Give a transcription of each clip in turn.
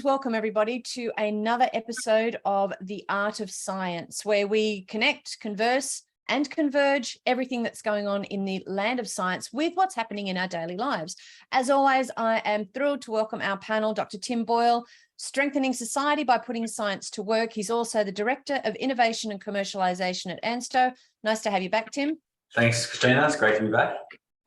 welcome everybody to another episode of The Art of Science, where we connect, converse, and converge everything that's going on in the land of science with what's happening in our daily lives. As always, I am thrilled to welcome our panel, Dr. Tim Boyle, Strengthening Society by Putting Science to Work. He's also the Director of Innovation and Commercialisation at ANSTO. Nice to have you back, Tim. Thanks, Christina. It's great to be back.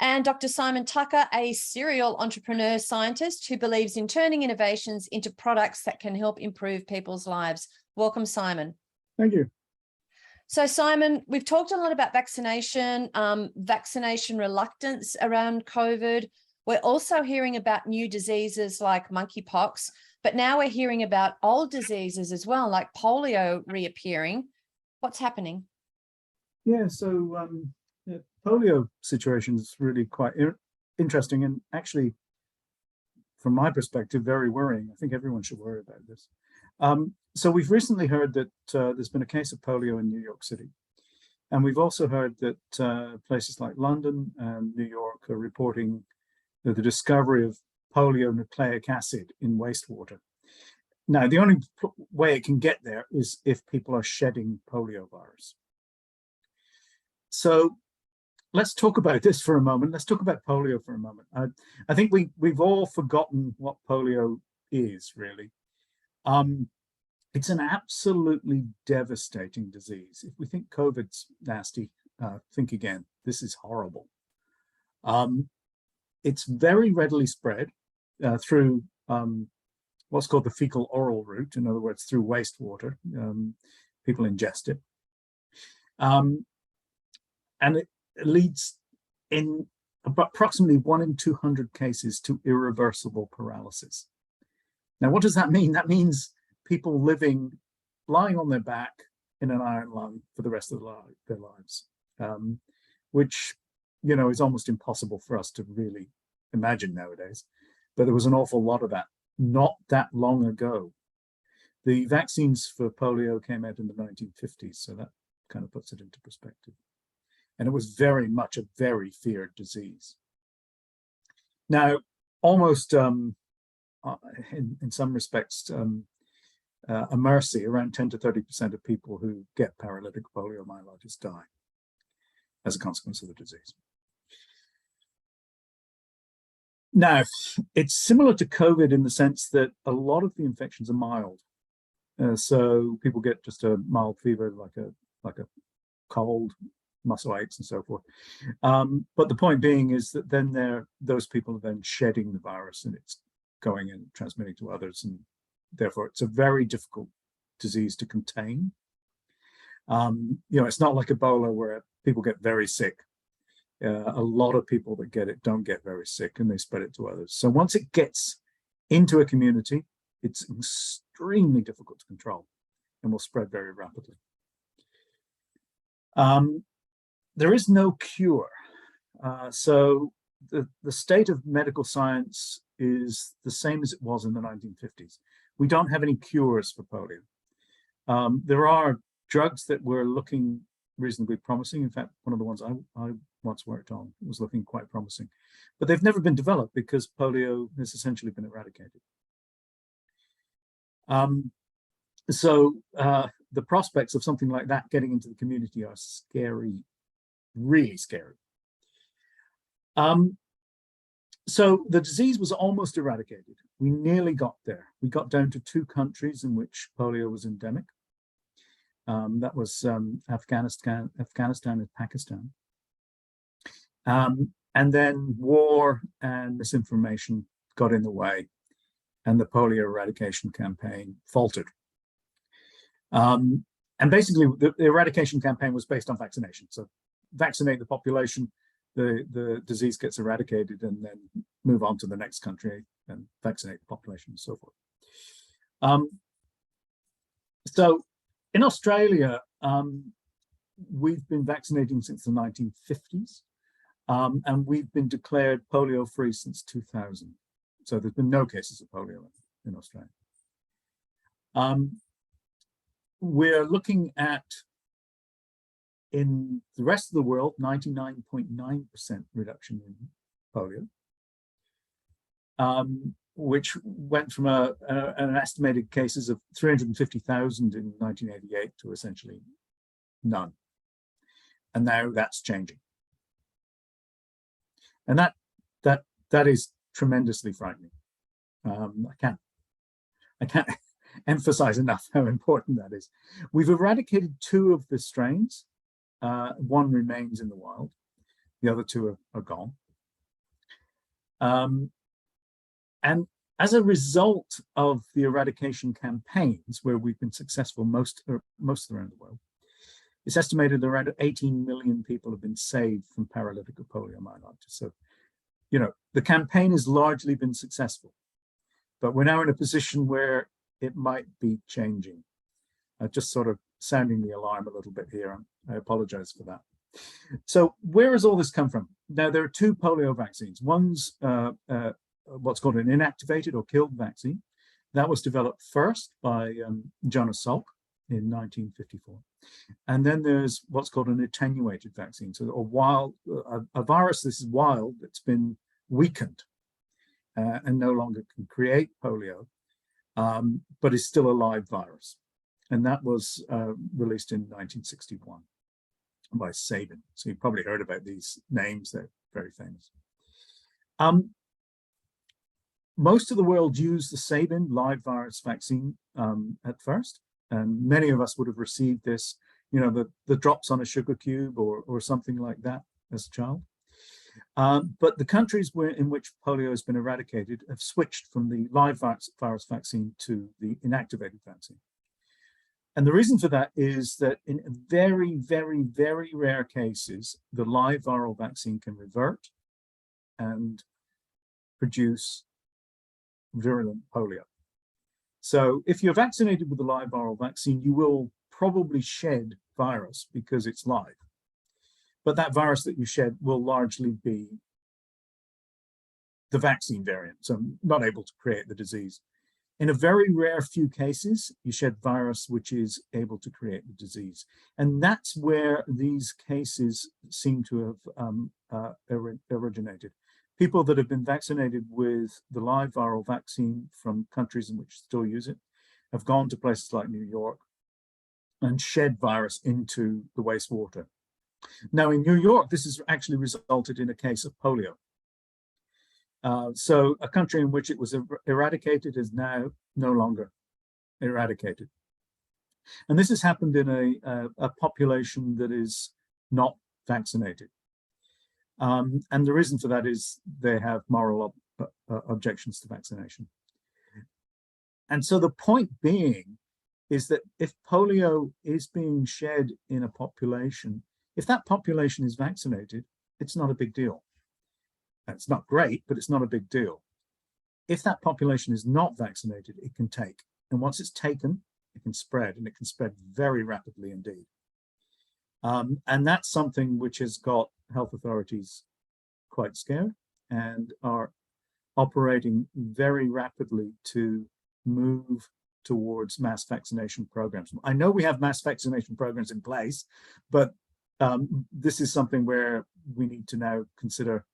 And Dr. Simon Tucker, a serial entrepreneur scientist who believes in turning innovations into products that can help improve people's lives. Welcome, Simon. Thank you. So, Simon, we've talked a lot about vaccination, vaccination reluctance around COVID. We're also hearing about new diseases like monkeypox, but now we're hearing about old diseases as well, like polio reappearing. What's happening? Yeah, so the polio situation is really quite interesting and actually, from my perspective, very worrying. I think everyone should worry about this. So we've recently heard that there's been a case of polio in New York City. And we've also heard that places like London and New York are reporting the discovery of polyonucleic acid in wastewater. Now, the only way it can get there is if people are shedding polio virus. So let's talk about this for a moment. Let's talk about polio for a moment. I think we've all forgotten what polio is, really. It's an absolutely devastating disease. If we think COVID's nasty, think again. This is horrible. It's very readily spread through what's called the fecal-oral route. In other words, through wastewater. People ingest it. And it leads in approximately 1 in 200 cases to irreversible paralysis. Now, what does that mean? That means people lying on their back in an iron lung for the rest of their lives, which, you know, is almost impossible for us to really imagine nowadays. But there was an awful lot of that not that long ago. The vaccines for polio came out in the 1950s, so that kind of puts it into perspective. And it was very much a very feared disease. Now, almost in some respects, a mercy, around 10 to 30% of people who get paralytic poliomyelitis die as a consequence of the disease. Now, it's similar to COVID in the sense that a lot of the infections are mild. So people get just a mild fever, like a cold, muscle aches and so forth. But the point being is that then those people are then shedding the virus and it's going and transmitting to others, and therefore it's a very difficult disease to contain. You know, it's not like Ebola where people get very sick. A lot of people that get it don't get very sick and they spread it to others. So once it gets into a community, it's extremely difficult to control and will spread very rapidly. There is no cure. So the state of medical science is the same as it was in the 1950s. We don't have any cures for polio. There are drugs that were looking reasonably promising. In fact, one of the ones I once worked on was looking quite promising. But they've never been developed because polio has essentially been eradicated. So the prospects of something like that getting into the community are scary. Really scary. So the disease was almost eradicated. We nearly got there. We got down to 2 countries in which polio was endemic. That was Afghanistan and Pakistan. And then war and misinformation got in the way, and the polio eradication campaign faltered. And basically, the eradication campaign was based on vaccination. So vaccinate the population, the disease gets eradicated, and then move on to the next country and vaccinate the population and so forth. So in Australia, we've been vaccinating since the 1950s, and we've been declared polio-free since 2000. So there's been no cases of polio in Australia. We're looking at, in the rest of the world, 99.9% reduction in polio. which went from an estimated cases of 350,000 in 1988 to essentially none. And now that's changing. And that is tremendously frightening. I can't emphasize enough how important that is. We've eradicated 2 of the strains. 1 remains in the wild. The other 2 are gone. And as a result of the eradication campaigns, where we've been successful most around the world, it's estimated around 18 million people have been saved from paralytic or poliomyelitis. So, you know, the campaign has largely been successful, but we're now in a position where it might be changing. Just sort of sounding the alarm a little bit here. I apologize for that. So where has all this come from? Now, there are 2 polio vaccines. One's what's called an inactivated or killed vaccine. That was developed first by Jonas Salk in 1954. And then there's what's called an attenuated vaccine. So a virus, this is wild, that's been weakened and no longer can create polio, but is still a live virus. And that was released in 1961 by Sabin. So you've probably heard about these names, they're very famous. Most of the world used the Sabin live virus vaccine at first, and many of us would have received this, you know, the drops on a sugar cube or something like that as a child. But the countries in which polio has been eradicated have switched from the live virus vaccine to the inactivated vaccine. And the reason for that is that in very, very, very rare cases, the live viral vaccine can revert and produce virulent polio. So if you're vaccinated with a live viral vaccine, you will probably shed virus because it's live. But that virus that you shed will largely be the vaccine variant, so not able to create the disease. In a very rare few cases, you shed virus which is able to create the disease. And that's where these cases seem to have originated. People that have been vaccinated with the live viral vaccine from countries in which still use it have gone to places like New York and shed virus into the wastewater. Now in New York, this has actually resulted in a case of polio. So a country in which it was eradicated is now no longer eradicated. And this has happened in a population that is not vaccinated. And the reason for that is they have moral objections to vaccination. And so the point being is that if polio is being shed in a population, if that population is vaccinated, it's not a big deal. It's not great, but it's not a big deal. If that population is not vaccinated, it can take. And once it's taken, it can spread, and it can spread very rapidly indeed. And that's something which has got health authorities quite scared and are operating very rapidly to move towards mass vaccination programs. I know we have mass vaccination programs in place, but this is something where we need to now consider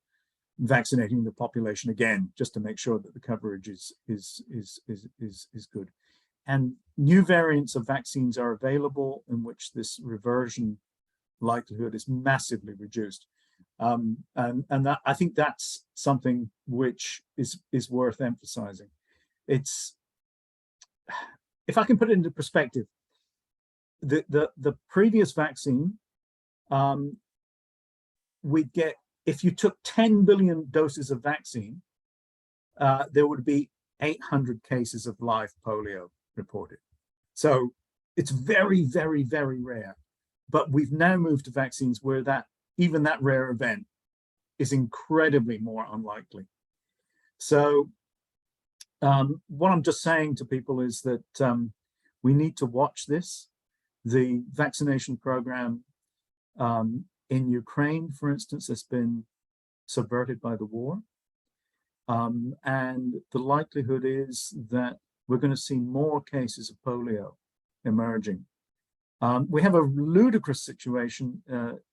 vaccinating the population again, just to make sure that the coverage is good. And new variants of vaccines are available in which this reversion likelihood is massively reduced. And that, I think that's something which is worth emphasizing. It's, if I can put it into perspective, the previous vaccine, we'd get, if you took 10 billion doses of vaccine, there would be 800 cases of live polio reported. So it's very, very, very rare. But we've now moved to vaccines where that even that rare event is incredibly more unlikely. So what I'm just saying to people is that we need to watch this. The vaccination program in Ukraine, for instance, has been subverted by the war. And the likelihood is that we're going to see more cases of polio emerging. We have a ludicrous situation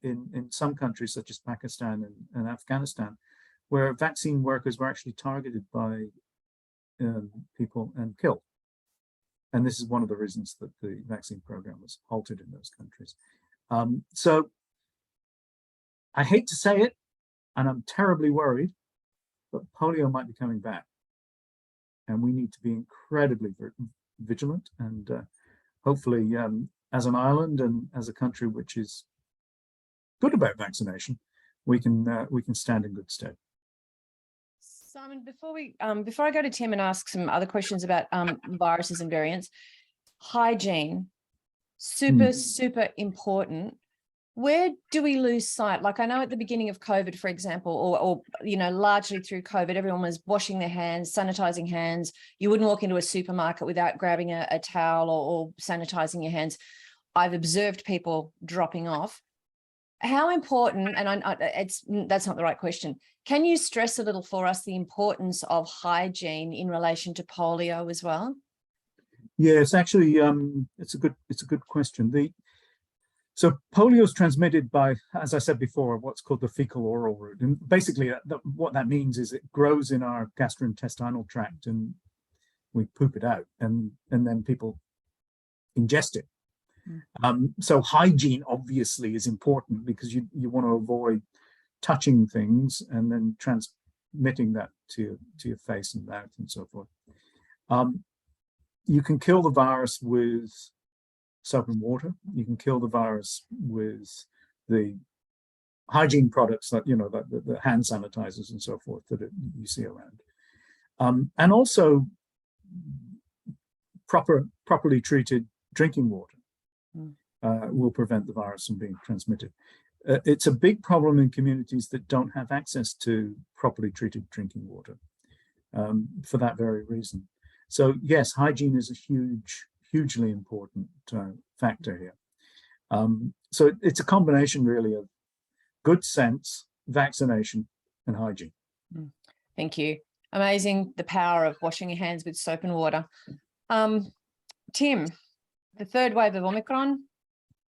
in some countries, such as Pakistan and Afghanistan, where vaccine workers were actually targeted by people and kill. And this is one of the reasons that the vaccine program was halted in those countries. So I hate to say it, and I'm terribly worried, but polio might be coming back. And we need to be incredibly vigilant, and hopefully as an island and as a country which is good about vaccination, we can stand in good stead. Simon, before I go to Tim and ask some other questions about viruses and variants, hygiene, super important. Where do we lose sight? Like, I know at the beginning of COVID, for example, or largely through COVID, everyone was washing their hands, sanitizing hands. You wouldn't walk into a supermarket without grabbing a towel or sanitizing your hands. I've observed people dropping off. How important, and that's not the right question. Can you stress a little for us the importance of hygiene in relation to polio as well? Yes, actually, it's a good question. So polio is transmitted by, as I said before, what's called the fecal oral route. And basically what that means is it grows in our gastrointestinal tract and we poop it out, and then people ingest it. So hygiene obviously is important because you want to avoid touching things and then transmitting that to your face and mouth and so forth. You can kill the virus with soap and water. You can kill the virus with the hygiene products that, the hand sanitizers and so forth that you see around. And also properly treated drinking water will prevent the virus from being transmitted. It's a big problem in communities that don't have access to properly treated drinking water for that very reason. So yes, hygiene is a hugely important factor here. So it's a combination really of good sense, vaccination, and hygiene. Thank you. Amazing, the power of washing your hands with soap and water. Tim, the third wave of Omicron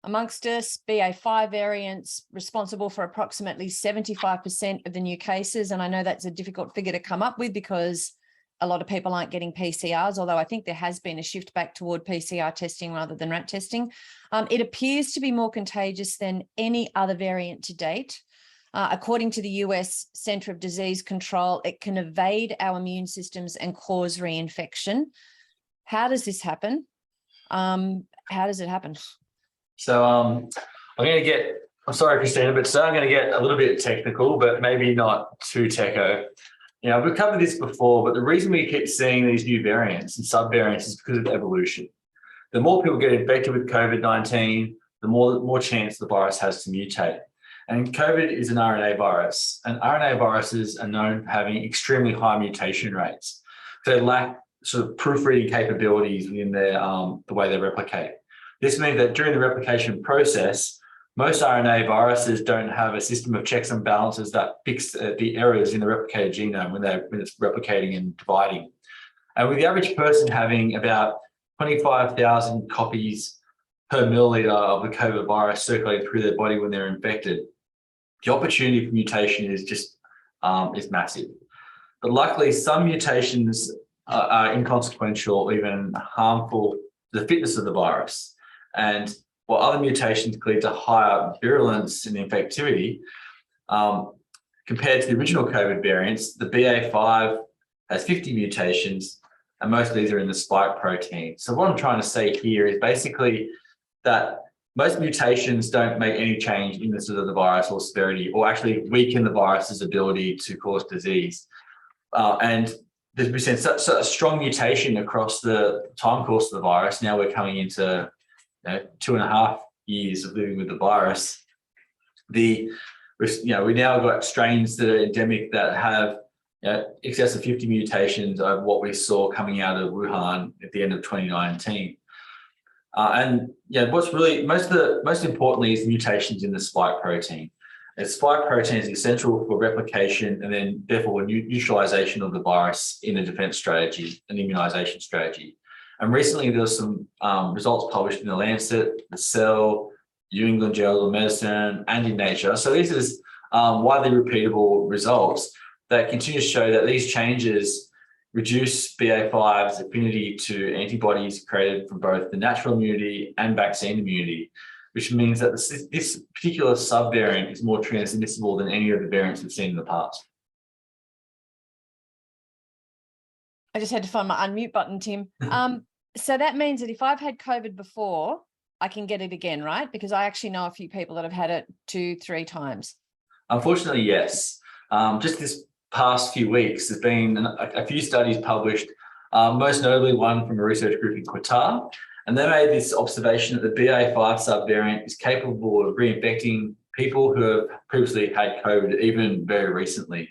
amongst us, BA5 variants responsible for approximately 75% of the new cases. And I know that's a difficult figure to come up with because a lot of people aren't getting PCRs, although I think there has been a shift back toward PCR testing rather than rat testing. It appears to be more contagious than any other variant to date. According to the US Centre of Disease Control, it can evade our immune systems and cause reinfection. How does this happen? How does it happen? So I'm sorry, Christina, but so I'm going to get a little bit technical, but maybe not too techo. We've covered this before, but the reason we keep seeing these new variants and subvariants is because of evolution. The more people get infected with COVID-19, the more chance the virus has to mutate. And COVID is an RNA virus, and RNA viruses are known for having extremely high mutation rates. So they lack sort of proofreading capabilities within their the way they replicate. This means that during the replication process, most RNA viruses don't have a system of checks and balances that fix the errors in the replicated genome when it's replicating and dividing. And with the average person having about 25,000 copies per milliliter of the COVID virus circulating through their body when they're infected, the opportunity for mutation is just is massive. But luckily, some mutations are inconsequential or even harmful to the fitness of the virus. And while other mutations lead to higher virulence and infectivity, compared to the original COVID variants, the BA5 has 50 mutations, and most of these are in the spike protein. So what I'm trying to say here is basically that most mutations don't make any change in the sort of the virus or severity, or actually weaken the virus's ability to cause disease. And there's been such a strong mutation across the time course of the virus. Now we're coming into 2.5 years of living with the virus. We now got strains that are endemic that have excess of 50 mutations of what we saw coming out of Wuhan at the end of 2019. What's really most importantly is mutations in the spike protein. And spike protein is essential for replication and then therefore neutralization of the virus in a defense strategy, an immunization strategy. And recently there was some results published in the Lancet, the Cell, New England Journal of Medicine, and in Nature. So this is widely repeatable results that continue to show that these changes reduce BA5's affinity to antibodies created from both the natural immunity and vaccine immunity, which means that this particular subvariant is more transmissible than any of the variants we've seen in the past. I just had to find my unmute button, Tim. So that means that if I've had COVID before, I can get it again, right? Because I actually know a few people that have had it 2-3 times. Unfortunately, yes. Just this past few weeks, there's been a few studies published, most notably one from a research group in Qatar, and they made this observation that the BA5 subvariant is capable of reinfecting people who have previously had COVID, even very recently.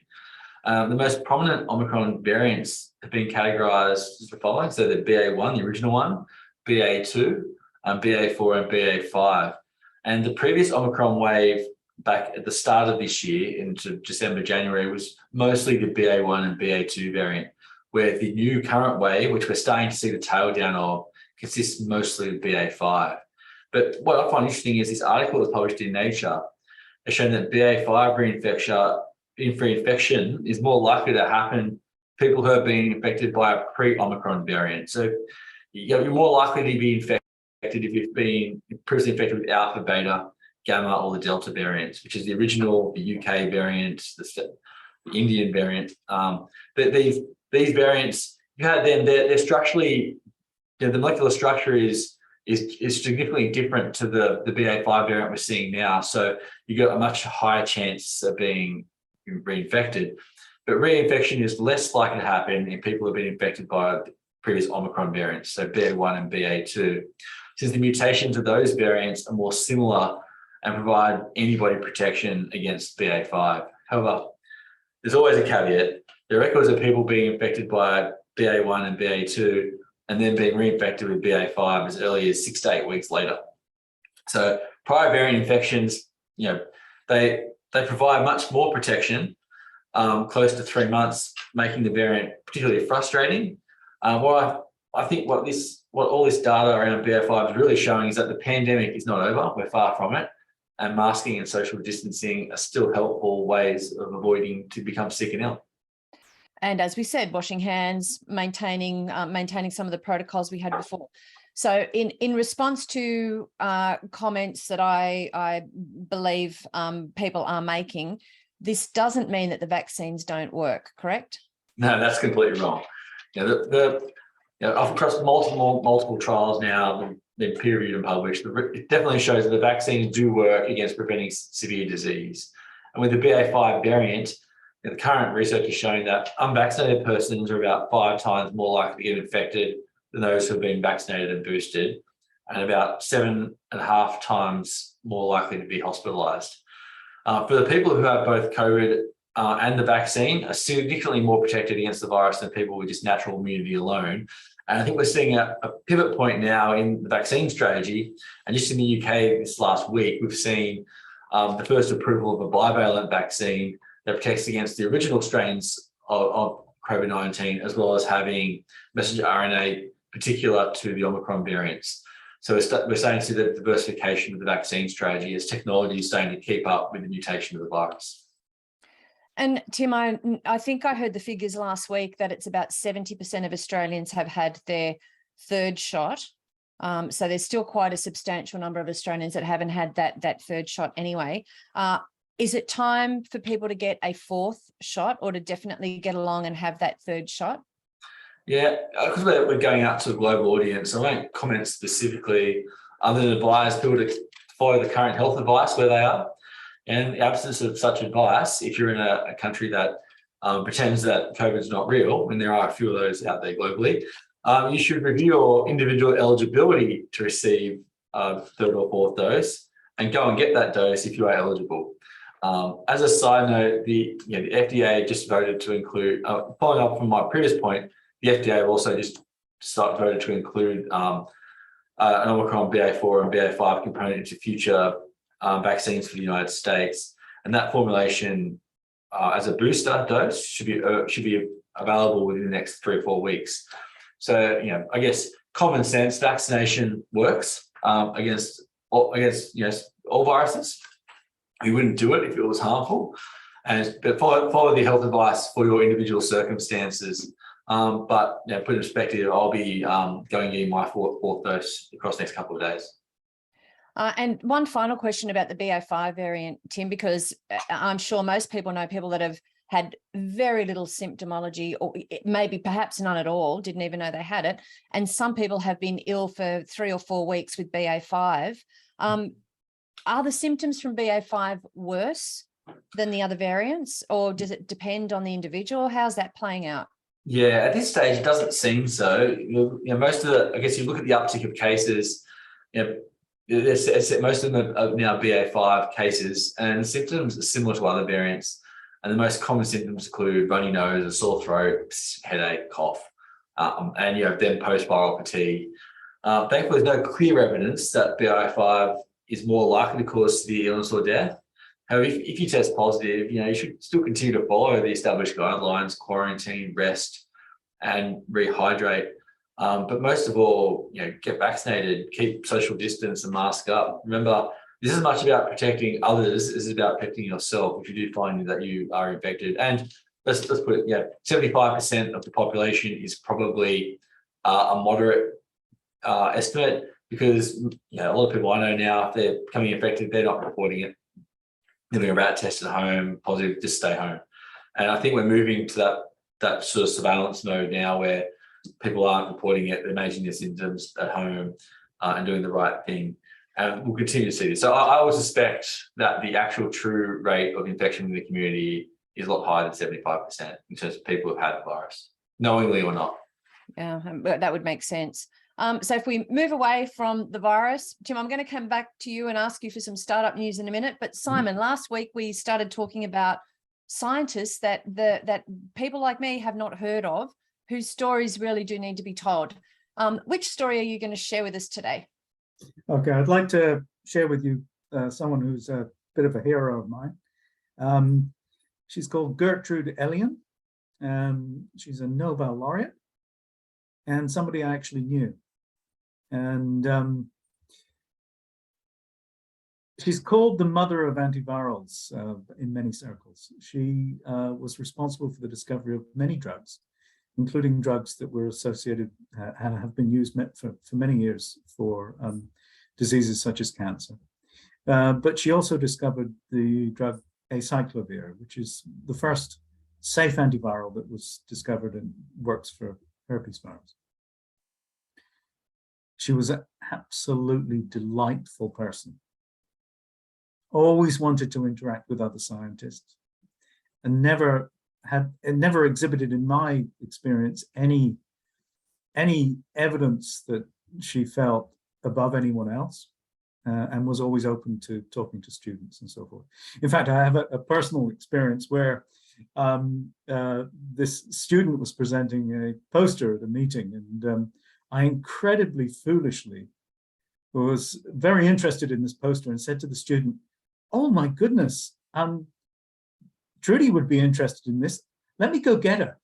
The most prominent Omicron variants have been categorized as the following. So the BA1, the original one, BA2, BA4 and BA5. And the previous Omicron wave back at the start of this year into December, January was mostly the BA1 and BA2 variant, where the new current wave, which we're starting to see the tail down of, consists mostly of BA5. But what I find interesting is this article was published in Nature has shown that BA5 reinfection is more likely to happen people who have been infected by a pre-Omicron variant. So you're more likely to be infected if you've been previously infected with alpha, beta, gamma, or the Delta variants, which is the original, the UK variant, the Indian variant. But these variants, you had them, they're structurally, the molecular structure is significantly different to the BA5 variant we're seeing now. So you got a much higher chance of being reinfected. But reinfection is less likely to happen in people who have been infected by the previous Omicron variants, so BA1 and BA2, since the mutations of those variants are more similar and provide antibody protection against BA5. However, there's always a caveat. There are records of people being infected by BA1 and BA2 and then being reinfected with BA5 as early as 6 to 8 weeks later. So prior variant infections, they provide much more protection, close to 3 months, making the variant particularly frustrating. I think what all this data around BA5 is really showing is that the pandemic is not over. We're far from it. And masking and social distancing are still helpful ways of avoiding to become sick and ill. And as we said, washing hands, maintaining some of the protocols we had before. So in response to comments that I believe people are making, this doesn't mean that the vaccines don't work, correct? No, that's completely wrong. Across multiple trials now, been peer-reviewed and published, it definitely shows that the vaccines do work against preventing severe disease. And with the BA5 variant, the current research is showing that unvaccinated persons are about 5 times more likely to get infected than those who have been vaccinated and boosted, and about 7.5 times more likely to be hospitalized. For the people who have both COVID and the vaccine are significantly more protected against the virus than people with just natural immunity alone. And I think we're seeing a pivot point now in the vaccine strategy. And just in the UK this last week, we've seen the first approval of a bivalent vaccine that protects against the original strains of COVID-19, as well as having messenger RNA particular to the Omicron variants. So we're starting to see the diversification of the vaccine strategy as technology is starting to keep up with the mutation of the virus. And Tim, I think I heard the figures last week that it's about 70% of Australians have had their 3rd shot. So there's still quite a substantial number of Australians that haven't had that 3rd shot anyway. Is it time for people to get a 4th shot, or to definitely get along and have that 3rd shot? Yeah, because we're going out to a global audience, I won't comment specifically other than advise people to follow the current health advice where they are. And in the absence of such advice, if you're in a country that pretends that COVID is not real, and there are a few of those out there globally, you should review your individual eligibility to receive 3rd or 4th dose and go and get that dose if you are eligible. As a side note, the FDA just voted to include, following up from my previous point, the FDA also just voted to include an Omicron BA4 and BA5 component into future vaccines for the United States, and that formulation as a booster dose should be available within the next 3 or 4 weeks. So I guess common sense vaccination works against all viruses. We wouldn't do it if it was harmful, but follow the health advice for your individual circumstances. But put in perspective, I'll be going in my fourth dose across the next couple of days. And one final question about the BA5 variant, Tim, because I'm sure most people know people that have had very little symptomology, or maybe perhaps none at all, didn't even know they had it. And some people have been ill for 3 or 4 weeks with BA5. Are the symptoms from BA5 worse than the other variants, or does it depend on the individual? How's that playing out? Yeah, at this stage, it doesn't seem so. Most of the, I guess you look at the uptick of cases, most of them are now BA5 cases, and the symptoms are similar to other variants. And the most common symptoms include runny nose, a sore throat, headache, cough, and you have then post-viral fatigue. Thankfully, there's no clear evidence that BA5 is more likely to cause severe illness or death. However, if you test positive, you should still continue to follow the established guidelines, quarantine, rest, and rehydrate. But most of all, get vaccinated, keep social distance and mask up. Remember, this is as much about protecting others as about protecting yourself if you do find that you are infected. And let's put it, 75% of the population is probably a moderate estimate, because a lot of people I know now, if they're becoming infected, they're not reporting it. They're doing a rat test at home, positive, just stay home. And I think we're moving to that sort of surveillance mode now, where people aren't reporting it, they're managing their symptoms at home and doing the right thing. And we'll continue to see this. So I would suspect that the actual true rate of infection in the community is a lot higher than 75% in terms of people who've had the virus, knowingly or not. Yeah, that would make sense. So if we move away from the virus, Tim, I'm going to come back to you and ask you for some startup news in a minute. But Simon, last week we started talking about scientists that people like me have not heard of, whose stories really do need to be told. Which story are you going to share with us today? Okay, I'd like to share with you someone who's a bit of a hero of mine. She's called Gertrude Ellion. She's a Nobel laureate and somebody I actually knew. And she's called the mother of antivirals in many circles. She was responsible for the discovery of many drugs, including drugs that were associated and have been used for many years for diseases such as cancer. But she also discovered the drug acyclovir, which is the first safe antiviral that was discovered and works for herpes virus. She was an absolutely delightful person. Always wanted to interact with other scientists, and never exhibited, in my experience, any evidence that she felt above anyone else, and was always open to talking to students and so forth. In fact, I have a personal experience where this student was presenting a poster at a meeting, and I incredibly foolishly was very interested in this poster and said to the student, "Oh my goodness, Trudy would be interested in this. Let me go get her."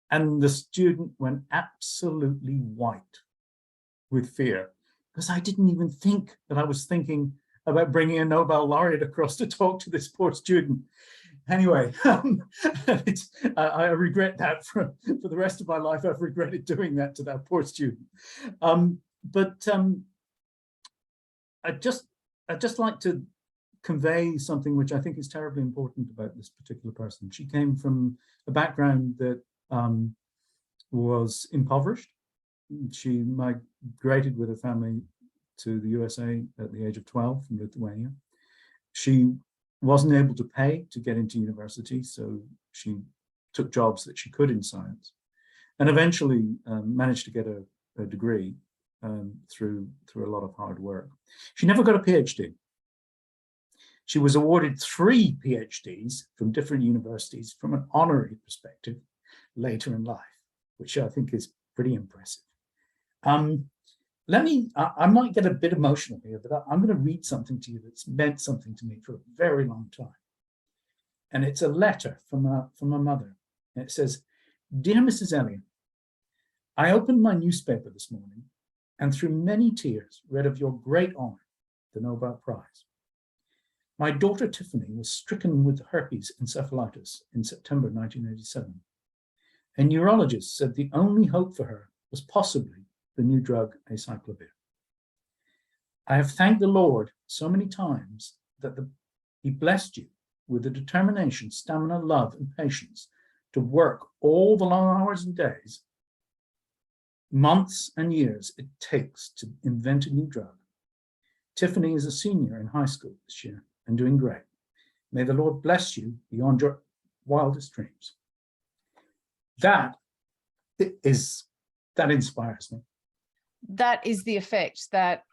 And the student went absolutely white with fear, because I didn't even think that I was thinking about bringing a Nobel laureate across to talk to this poor student. Anyway, I regret that for the rest of my life. I've regretted doing that to that poor student. But I'd just like to convey something which I think is terribly important about this particular person. She came from a background that was impoverished. She migrated with her family to the USA at the age of 12 from Lithuania. She wasn't able to pay to get into university, so she took jobs that she could in science, and eventually managed to get a degree through a lot of hard work. She never got a PhD. She was awarded 3 PhDs from different universities from an honorary perspective later in life, which I think is pretty impressive. I might get a bit emotional here, but I'm going to read something to you that's meant something to me for a very long time. And it's a letter from my mother. And it says, "Dear Mrs. Ellion, I opened my newspaper this morning and through many tears read of your great honor, the Nobel Prize. My daughter Tiffany was stricken with herpes encephalitis in September 1987. A neurologist said the only hope for her was possibly the new drug acyclovir. I have thanked the Lord so many times that He blessed you with the determination, stamina, love, and patience to work all the long hours and days, months and years it takes to invent a new drug. Tiffany is a senior in high school this year and doing great. May the Lord bless you beyond your wildest dreams. That inspires me. That is the effect that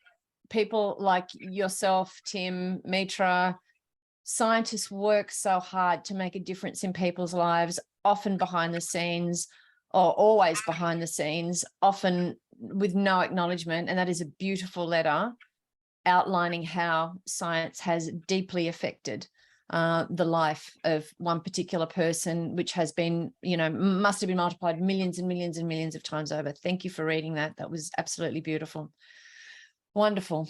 people like yourself, Tim, Mitra, scientists work so hard to make a difference in people's lives, often behind the scenes, or always behind the scenes, often with no acknowledgement. And that is a beautiful letter outlining how science has deeply affected the life of one particular person, which has been, must have been multiplied millions and millions and millions of times over. Thank you for reading that. That was absolutely beautiful. Wonderful.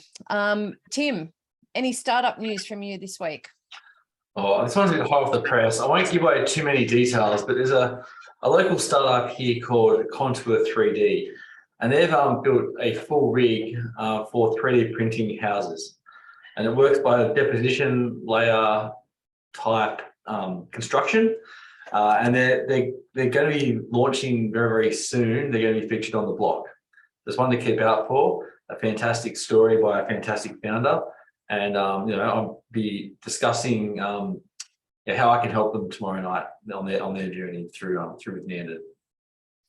Tim, any startup news from you this week? Oh, this one's a bit hot off the press. I won't give away too many details, but there's a local startup here called Contour 3D, and they've built a full rig for 3D printing houses, and it works by a deposition layer type construction, and they're going to be launching very, very soon. They're going to be featured on The Block. There's one to keep out for. A fantastic story by a fantastic founder. And, I'll be discussing how I can help them tomorrow night on their journey through with Neander.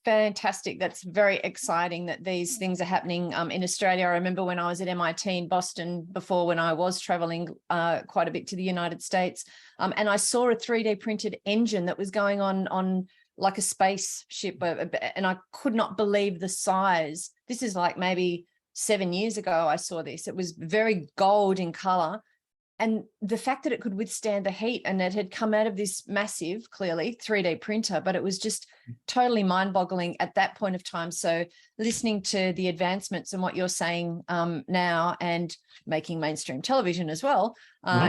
Fantastic. That's very exciting that these things are happening in Australia. I remember when I was at MIT in Boston before, when I was traveling quite a bit to the United States, and I saw a 3D printed engine that was going on like a spaceship, and I could not believe the size. This is like maybe 7 years ago I saw this. It was very gold in color, and the fact that it could withstand the heat, and it had come out of this massive, clearly 3D printer, but it was just totally mind-boggling at that point of time. So listening to the advancements and what you're saying now, and making mainstream television as well,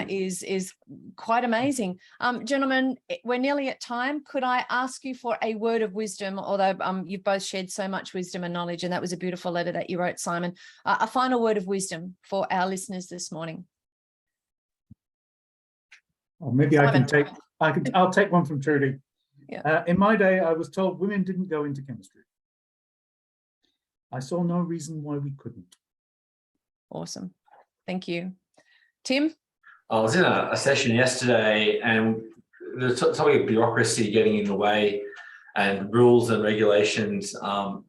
is quite amazing. Gentlemen, we're nearly at time. Could I ask you for a word of wisdom, although you've both shared so much wisdom and knowledge, and that was a beautiful letter that you wrote, Simon. A final word of wisdom for our listeners this morning. Or maybe Simon. I'll take one from Trudy. Yeah. In my day, I was told women didn't go into chemistry. I saw no reason why we couldn't. Awesome. Thank you. Tim? I was in a session yesterday, and the topic of bureaucracy getting in the way and rules and regulations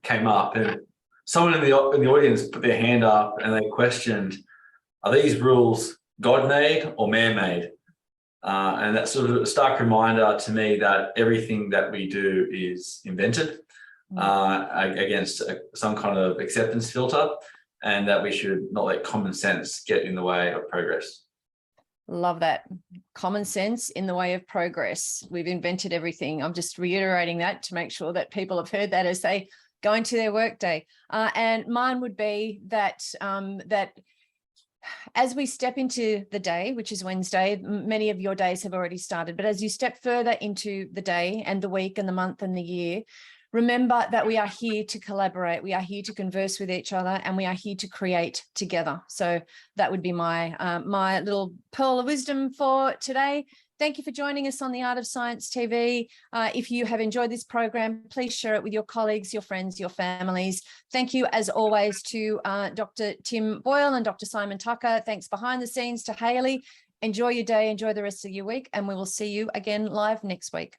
came up, and someone in the audience put their hand up and they questioned, are these rules God-made or man-made? And that's sort of a stark reminder to me that everything that we do is invented against some kind of acceptance filter, and that we should not let common sense get in the way of progress. Love that. Common sense in the way of progress. We've invented everything. I'm just reiterating that to make sure that people have heard that as they go into their workday. And mine would be that as we step into the day, which is Wednesday, many of your days have already started, but as you step further into the day and the week and the month and the year, remember that we are here to collaborate. We are here to converse with each other, and we are here to create together. So that would be my my little pearl of wisdom for today. Thank you for joining us on The Art of Science TV. If you have enjoyed this program, please share it with your colleagues, your friends, your families. Thank you, as always, to Dr. Tim Boyle and Dr. Simon Tucker. Thanks behind the scenes to Hayley. Enjoy your day, enjoy the rest of your week, and we will see you again live next week.